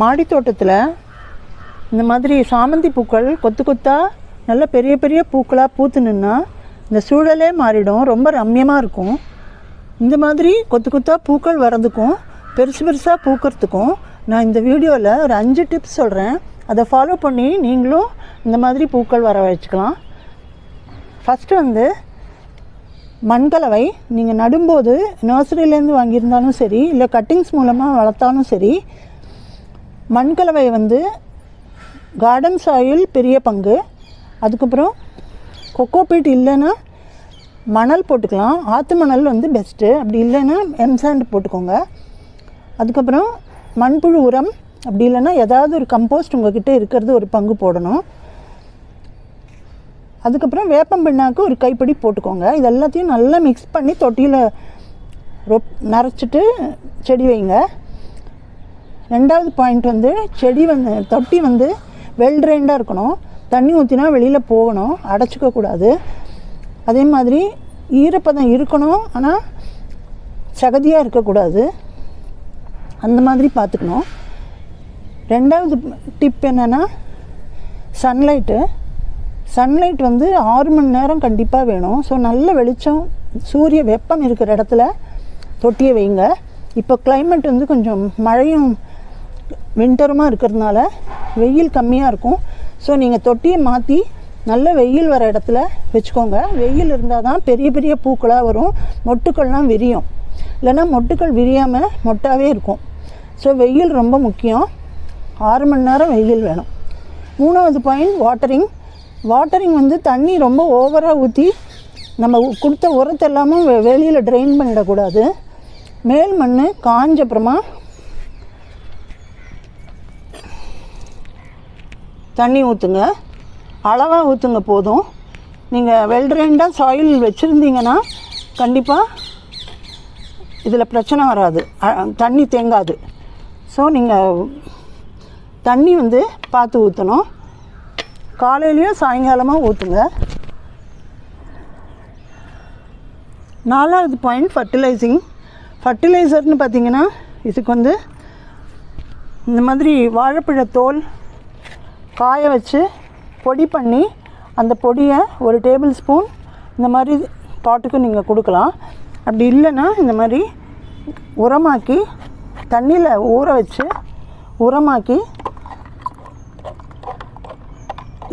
மாடி தோட்டத்தில் இந்த மாதிரி சாமந்தி பூக்கள் கொத்து கொத்தாக நல்ல பெரிய பெரிய பூக்களாக பூத்து நின்னா இந்த சூழலே மாறிடும். ரொம்ப ரம்யமாக இருக்கும். இந்த மாதிரி கொத்து கொத்தாக பூக்கள் வர்றதுக்கும் பெருசு பெருசாக பூக்கிறதுக்கும் நான் இந்த வீடியோவில் ஒரு 5 டிப்ஸ் சொல்கிறேன். அதை ஃபாலோ பண்ணி நீங்களும் இந்த மாதிரி பூக்கள் வர வச்சுக்கலாம். ஃபஸ்ட்டு மண்கலவை நீங்கள் நடும்போது நர்சரியிலேருந்து வாங்கியிருந்தாலும் சரி, இல்லை கட்டிங்ஸ் மூலமாக வளர்த்தாலும் சரி, மண்கலவை கார்டன் சாயில் பெரிய பங்கு. அதுக்கப்புறம் கொக்கோபீட் இல்லைன்னா மணல் போட்டுக்கலாம். ஆற்று மணல் பெஸ்ட்டு. அப்படி இல்லைன்னா எம்சாண்ட் போட்டுக்கோங்க. அதுக்கப்புறம் மண்புழு உரம், அப்படி இல்லைன்னா ஏதாவது ஒரு கம்போஸ்ட் உங்கள்கிட்ட இருக்கிறது ஒரு பங்கு போடணும். அதுக்கப்புறம் வேப்பம் பிண்ணாக்கு ஒரு கைப்பிடி போட்டுக்கோங்க. இது எல்லாத்தையும் நல்லா மிக்ஸ் பண்ணி தொட்டியில் நரைச்சிட்டு செடி வைங்க. ரெண்டாவது பாயிண்ட் செடி தொட்டி வெல் ட்ரெயின்டாக இருக்கணும். தண்ணி ஊற்றினா வெளியில் போகணும், அடைச்சிக்கக்கூடாது. அதே மாதிரி ஈரப்பதம் இருக்கணும், ஆனால் சகதியாக இருக்கக்கூடாது. அந்த மாதிரி பார்த்துக்கணும். ரெண்டாவது டிப் என்னென்னா சன்லைட்டு 6 மணி நேரம் கண்டிப்பாக வேணும். ஸோ நல்ல வெளிச்சம், சூரிய வெப்பம் இருக்கிற இடத்துல தொட்டியை வைங்க. இப்போ கிளைமேட் கொஞ்சம் மழையும் வின்டருமாக இருக்கிறதுனால வெயில் கம்மியாக இருக்கும். ஸோ நீங்கள் தொட்டியை மாற்றி நல்ல வெயில் வர இடத்துல வச்சுக்கோங்க. வெயில் இருந்தால் தான் பெரிய பெரிய பூக்களாக வரும், மொட்டுக்கள்லாம் விரியும். இல்லைன்னா மொட்டுக்கள் விரியாமல் மொட்டாகவே இருக்கும். ஸோ வெயில் ரொம்ப முக்கியம். 6 மணி நேரம் வெயில் வேணும். மூணாவது பாயிண்ட் வாட்டரிங் தண்ணி ரொம்ப ஓவராக ஊற்றி நம்ம கொடுத்த உரத்தை எல்லாமும் வெளியில் ட்ரெயின் பண்ணிடக்கூடாது. மேல் மண் காஞ்சப்புறமா தண்ணி ஊற்றுங்க. அளவாக ஊற்றுங்க போதும். நீங்கள் வெல் ட்ரெயின்டாக சாயில் வச்சுருந்தீங்கன்னா கண்டிப்பாக இதில் பிரச்சனை வராது, தண்ணி தேங்காது. ஸோ நீங்கள் தண்ணி பார்த்து ஊற்றணும். காலையிலையும் சாயங்காலமாக ஊற்றுங்க. 4வது பாயிண்ட் ஃபர்டிலைசர்னு பார்த்திங்கன்னா இதுக்கு இந்த மாதிரி வாழைப்பழத்தோல் காய வச்சு பொடி பண்ணி அந்த பொடியை ஒரு டேபிள் ஸ்பூன் இந்த மாதிரி பாட்டுக்கு நீங்கள் கொடுக்கலாம். அப்படி இல்லைன்னா இந்த மாதிரி உரமாக்கி தண்ணியில் ஊற வச்சு உரமாக்கி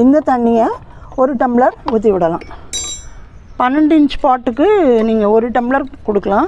இந்த தண்ணியை 1 டம்ளர் ஊற்றி விடலாம். 12 இன்ச் பாட்டுக்கு நீங்கள் 1 டம்ளர் கொடுக்கலாம்.